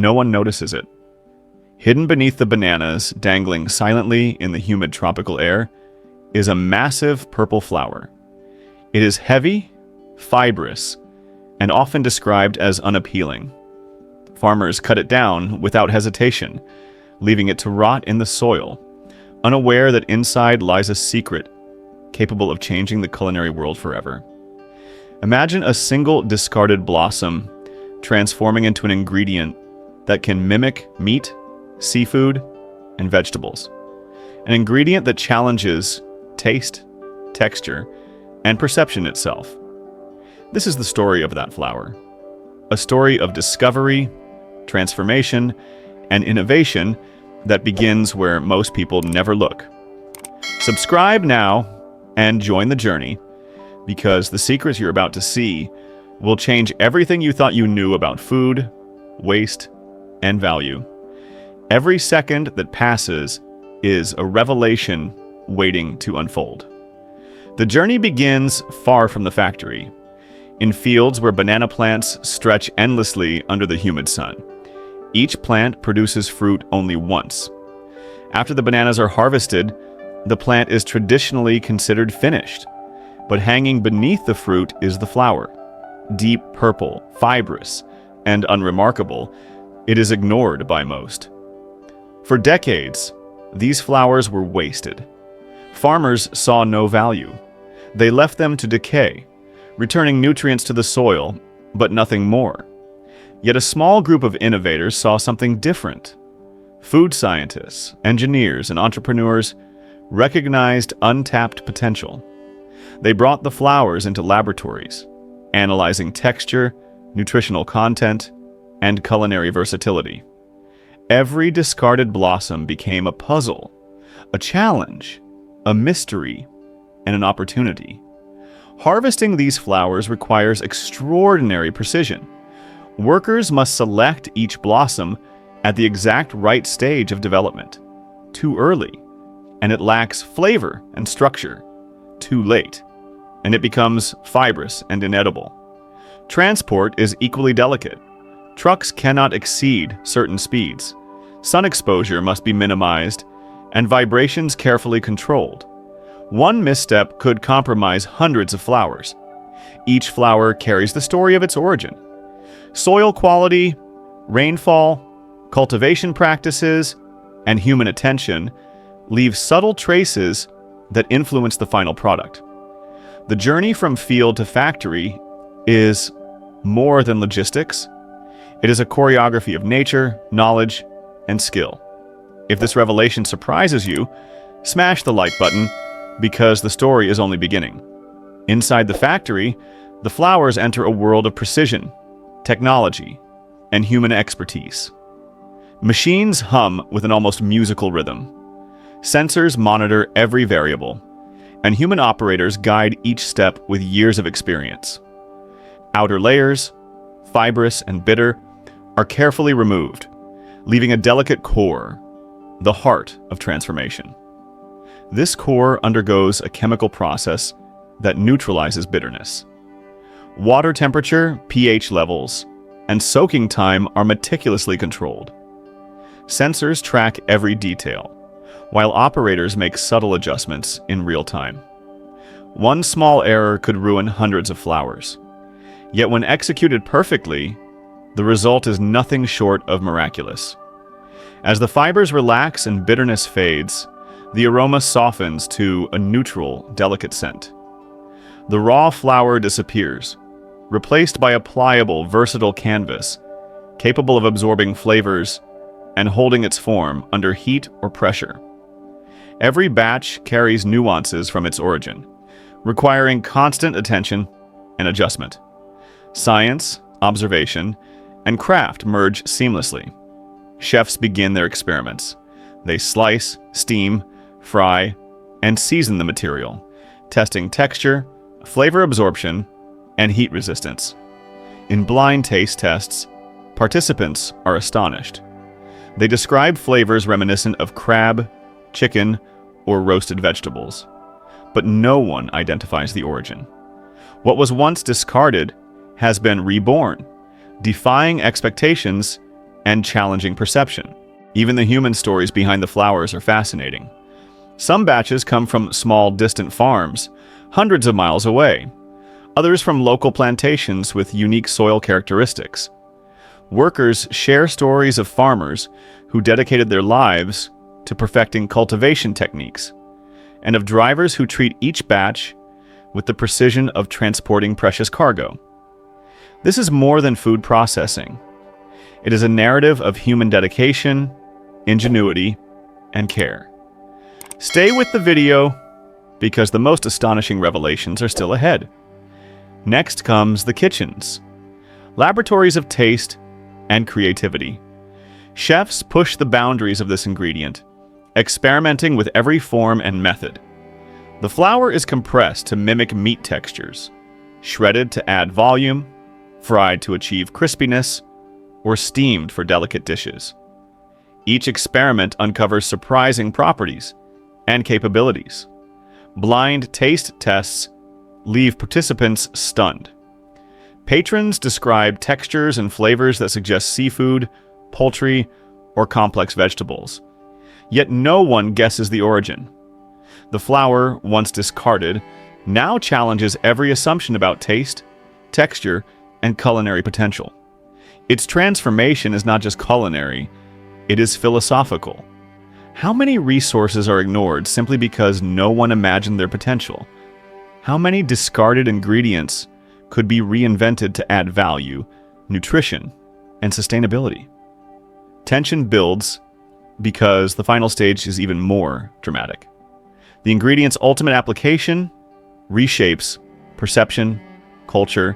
no one notices it. Hidden beneath the bananas, dangling silently in the humid tropical air, is a massive purple flower. It is heavy, fibrous, and often described as unappealing. Farmers cut it down without hesitation, leaving it to rot in the soil, unaware that inside lies a secret capable of changing the culinary world forever. Imagine a single discarded blossom transforming into an ingredient that can mimic meat, seafood, and vegetables. An ingredient that challenges taste, texture, and perception itself. This is the story of that flower. A story of discovery, transformation, and innovation that begins where most people never look. Subscribe now and join the journey, because the secrets you're about to see will change everything you thought you knew about food, waste, and value. Every second that passes is a revelation waiting to unfold. The journey begins far from the factory, in fields where banana plants stretch endlessly under the humid sun. Each plant produces fruit only once. After the bananas are harvested, the plant is traditionally considered finished, but hanging beneath the fruit is the flower. Deep purple, fibrous, and unremarkable, it is ignored by most. For decades, these flowers were wasted. Farmers saw no value. They left them to decay, returning nutrients to the soil, but nothing more. Yet a small group of innovators saw something different. Food scientists, engineers, and entrepreneurs recognized untapped potential. They brought the flowers into laboratories, analyzing texture, nutritional content, and culinary versatility. Every discarded blossom became a puzzle, a challenge, a mystery, and an opportunity. Harvesting these flowers requires extraordinary precision. Workers must select each blossom at the exact right stage of development. Too early, and it lacks flavor and structure. Too late, and it becomes fibrous and inedible. Transport is equally delicate. Trucks cannot exceed certain speeds. Sun exposure must be minimized, and vibrations carefully controlled. One misstep could compromise hundreds of flowers. Each flower carries the story of its origin. Soil quality, rainfall, cultivation practices, and human attention leave subtle traces that influence the final product. The journey from field to factory is more than logistics. It is a choreography of nature, knowledge, and skill. If this revelation surprises you, smash the like button, because the story is only beginning. Inside the factory, the flowers enter a world of precision, technology, and human expertise. Machines hum with an almost musical rhythm. Sensors monitor every variable, and human operators guide each step with years of experience. Outer layers, fibrous and bitter, are carefully removed, leaving a delicate core, the heart of transformation. This core undergoes a chemical process that neutralizes bitterness. Water temperature, pH levels, and soaking time are meticulously controlled. Sensors track every detail, while operators make subtle adjustments in real time. One small error could ruin hundreds of flowers. Yet when executed perfectly, the result is nothing short of miraculous. As the fibers relax and bitterness fades, the aroma softens to a neutral, delicate scent. The raw flower disappears, replaced by a pliable, versatile canvas, capable of absorbing flavors and holding its form under heat or pressure. Every batch carries nuances from its origin, requiring constant attention and adjustment. Science, observation, and craft merge seamlessly. Chefs begin their experiments. They slice, steam, fry, and season the material, testing texture, flavor absorption, and heat resistance. In blind taste tests, participants are astonished. They describe flavors reminiscent of crab, chicken, or roasted vegetables, but no one identifies the origin. What was once discarded has been reborn, defying expectations and challenging perception. Even the human stories behind the flowers are fascinating. Some batches come from small, distant farms, hundreds of miles away. Others from local plantations with unique soil characteristics. Workers share stories of farmers who dedicated their lives to perfecting cultivation techniques, and of drivers who treat each batch with the precision of transporting precious cargo. This is more than food processing. It is a narrative of human dedication, ingenuity, and care. Stay with the video because the most astonishing revelations are still ahead. Next comes the kitchens, laboratories of taste and creativity. Chefs push the boundaries of this ingredient, experimenting with every form and method. The flour is compressed to mimic meat textures, shredded to add volume, fried to achieve crispiness, or steamed for delicate dishes. Each experiment uncovers surprising properties and capabilities. Blind taste tests leave participants stunned. Patrons describe textures and flavors that suggest seafood, poultry, or complex vegetables. Yet no one guesses the origin. The flour, once discarded, now challenges every assumption about taste, texture, and culinary potential. Its transformation is not just culinary, it is philosophical. How many resources are ignored simply because no one imagined their potential? How many discarded ingredients could be reinvented to add value, nutrition, and sustainability? Tension builds because the final stage is even more dramatic. The ingredient's ultimate application reshapes perception, culture,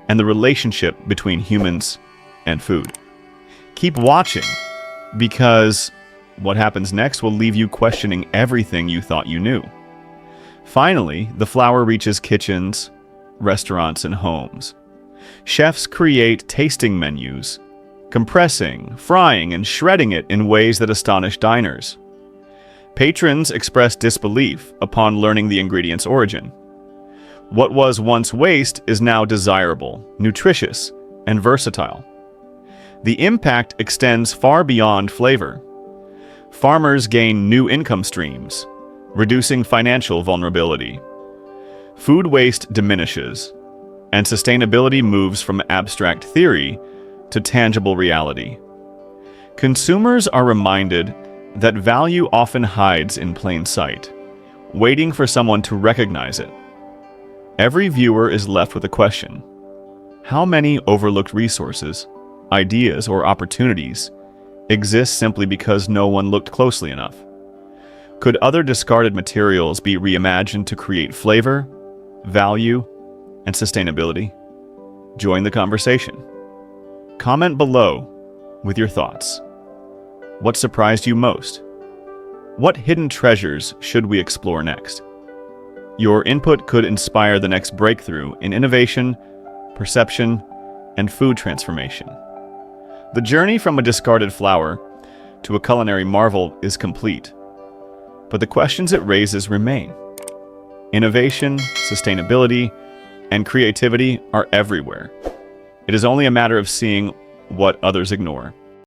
and the relationship between humans and food. Keep watching, because what happens next will leave you questioning everything you thought you knew. Finally, the flour reaches kitchens, restaurants, and homes. Chefs create tasting menus, compressing, frying, and shredding it in ways that astonish diners. Patrons express disbelief upon learning the ingredient's origin. What was once waste is now desirable, nutritious, and versatile. The impact extends far beyond flavor. Farmers gain new income streams, reducing financial vulnerability. Food waste diminishes, and sustainability moves from abstract theory to tangible reality. Consumers are reminded that value often hides in plain sight, waiting for someone to recognize it. Every viewer is left with a question: how many overlooked resources, ideas, or opportunities exist simply because no one looked closely enough? Could other discarded materials be reimagined to create flavor, value, and sustainability? Join the conversation. Comment below with your thoughts. What surprised you most? What hidden treasures should we explore next? Your input could inspire the next breakthrough in innovation, perception, and food transformation. The journey from a discarded flour to a culinary marvel is complete, but the questions it raises remain. Innovation, sustainability, and creativity are everywhere. It is only a matter of seeing what others ignore.